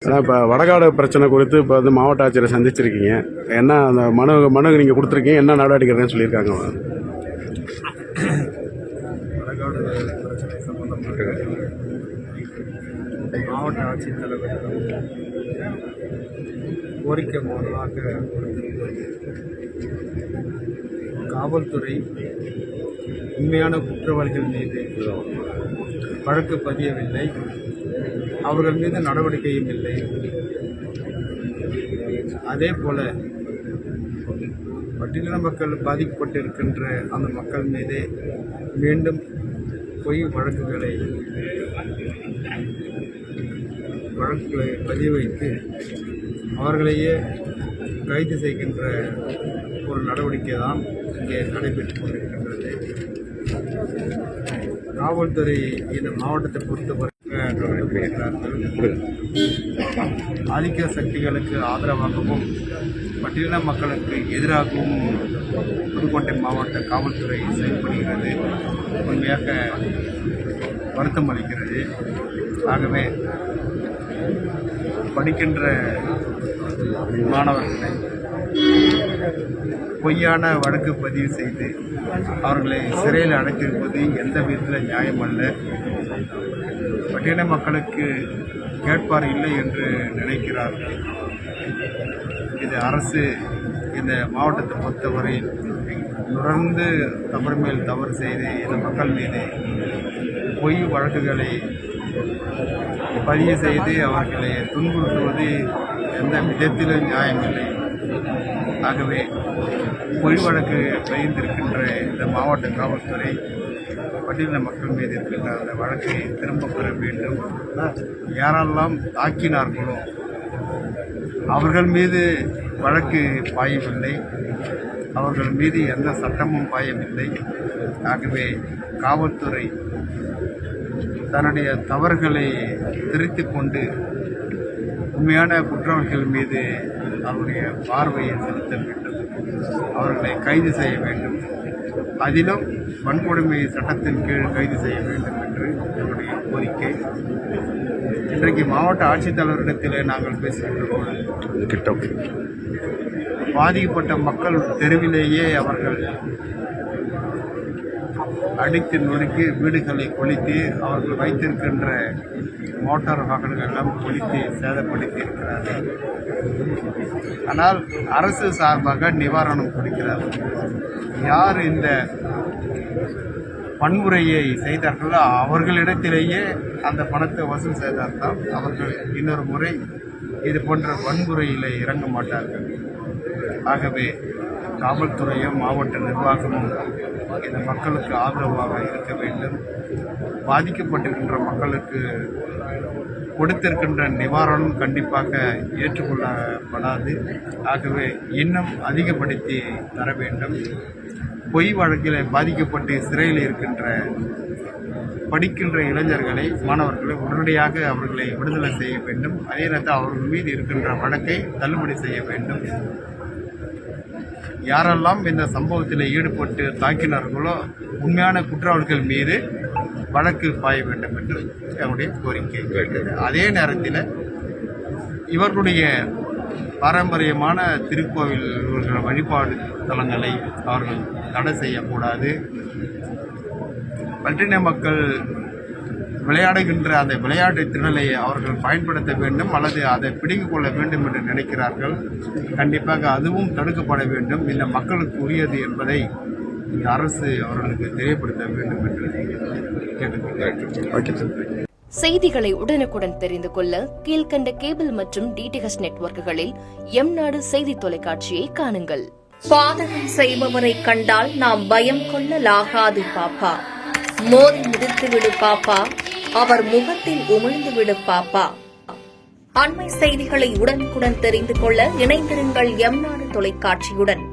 இப்போ வடகாடு பிரச்சனை குறித்து இப்போ வந்து மாவட்ட ஆட்சியரை சந்திச்சிருக்கீங்க. என்ன அந்த மனு நீங்கள் கொடுத்துருக்கீங்க, என்ன நடவடிக்கைன்னு சொல்லியிருக்காங்க? வடகாடு பிரச்சனை சம்பந்தமாக மாவட்ட ஆட்சித்தலைவரிடம் கோரிக்கை மூலமாக காவல்துறை உண்மையான குற்றவாளிகள் மீது வழக்கு பதியவில்லை, அவர்கள் மீது நடவடிக்கையும் இல்லை. அதே போல பட்டியலின மக்கள் பாதிக்கப்பட்டிருக்கின்ற அந்த மக்கள் மீதே மீண்டும் பொய் வழக்குகளை பதிய வைத்து அவர்களையே கைது செய்கின்ற ஒரு நடவடிக்கை தான் இங்கே நடைபெற்றுக் கொண்டிருக்கின்றது. காவல்துறை இந்த மாவட்டத்தை பொறுத்தவரை ஆதிக்க சக்திகளுக்கு ஆதரவாகவும் பட்டியலின மக்களுக்கு எதிராகவும் புதுக்கோட்டை மாவட்ட காவல்துறை செயல்படுகிறது. உண்மையாக வருத்தம் அளிக்கிறது. ஆகவே படிக்கின்ற மாணவர்களை பொய்யான வழக்கு பதிவு செய்து அவர்களை சிறையில் அடைத்திருப்பது எந்த விதத்தில் நியாயம் அல்ல. பட்டியலின மக்களுக்கு கேட்பார் இல்லை என்று நினைக்கிறார்கள். இது அரசு இந்த மாவட்டத்தை பொறுத்தவரை தொடர்ந்து தவறு மேல் தவறு செய்து இந்த மக்கள் மீது பொய் வழக்குகளை பதிவு செய்து அவர்களை துன்புறுத்துவது எந்த விதத்திலும் நியாயமில்லை. ஆகவே பொய் வழக்கு பதிந்திருக்கின்ற இந்த மாவட்ட காவல்துறை பட்டியலின மக்கள் மீது இருக்கின்ற அந்த வழக்கை திரும்ப பெற வேண்டும். யாரெல்லாம் தாக்கினார்களோ அவர்கள் மீது வழக்கு பாயவில்லை, அவர்கள் மீது எந்த சட்டமும் பாயவில்லை. ஆகவே காவல்துறை தன்னுடைய தவறுகளை திருத்திக் கொண்டு உண்மையான குற்றவாளிகள் மீது அவருடைய பார்வையை செலுத்த வேண்டும், அவர்களை கைது செய்ய வேண்டும், அதிலும் வன்கொடுமை சட்டத்தின் கீழ் கைது செய்ய வேண்டும் என்று என்னுடைய கோரிக்கை. இன்றைக்கு மாவட்ட ஆட்சித்தலைவரிடத்தில் நாங்கள் பேசுகின்றோம். பாதிக்கப்பட்ட மக்கள் தெருவிலேயே அவர்கள் அடித்து நொறுக்கி வீடுகளை கொளுத்தி அவர்கள் வைத்திருக்கின்ற மோட்டார் வாகனங்கள் எல்லாம் கொளுத்தி சேதப்படுத்தி இருக்கிறார்கள். ஆனால் அரசு சார்பாக நிவாரணம் கொடுக்கிறார்கள். யார் இந்த வன்முறையை செய்தார்களோ அவர்களிடத்திலேயே அந்த பணத்தை வசூல் செய்தார்கள். அவர்கள் இன்னொரு முறை இது போன்ற வன்முறையில் இறங்க மாட்டார்கள். ஆகவே காவல்துறையும் மாவட்ட நிர்வாகமும் இந்த மக்களுக்கு ஆதரவாக இருக்க வேண்டும். பாதிக்கப்பட்டிருக்கின்ற மக்களுக்கு கொடுத்திருக்கின்ற நிவாரணம் கண்டிப்பாக ஏற்றுக்கொள்ளப்படாது. ஆகவே இன்னும் அதிகப்படுத்தி தர வேண்டும். பொய் வழக்கில் பாதிக்கப்பட்டு சிறையில் இருக்கின்ற படிக்கின்ற இளைஞர்களை மாணவர்களை உடனடியாக அவர்களை விடுதலை செய்ய வேண்டும். அதே நேரத்தில் அவர்கள் மீது இருக்கின்ற வழக்கை தள்ளுபடி செய்ய வேண்டும். யாரெல்லாம் இந்த சம்பவத்தில் ஈடுபட்டு தாக்கினார்களோ உண்மையான குற்றவாளிகள் மீது வழக்கு பாய வேண்டும் என்று என்னுடைய கோரிக்கை கேட்டது. அதே நேரத்தில் இவர்களுடைய பாரம்பரியமான திருக்கோவில் வழிபாடு தலங்களை அவர்கள் தடை செய்யக்கூடாது. பட்டியலின மக்கள் விளையாடுகின்ற அந்த விளையாட்டு திறனை அவர்கள் பயன்படுத்த வேண்டும் அல்லது அதை பிடித்துக் கொள்ள வேண்டும் என்று நினைக்கிறார்கள். கண்டிப்பாக அதுவும் தடுக்கப்பட வேண்டும். இந்த மக்களுக்கு உரியது என்பதை இந்த அரசு அவர்களுக்கு தெரியப்படுத்த வேண்டும் என்று கேட்டுக்கொள்கிறேன். செய்திகளை உடனுக்குடன் தெரிந்து கொள்ள கீழ்கண்ட கேபிள் மற்றும் DTH நெட்வொர்க்குகளில் எம்நாடு செய்தி தொலைக்காட்சியை காணுங்கள். பாதகம் செய்பவரை கண்டால் நாம் பயம் கொள்ளலாகாது பாப்பா. மோதி மிதித்துவிடு பாப்பா, அவர் முகத்தில் உமிழ்ந்துவிடு பாப்பா. அண்மை செய்திகளை உடனுக்குடன் தெரிந்து கொள்ள இணைந்திருங்கள் எம்நாடு தொலைக்காட்சியுடன்.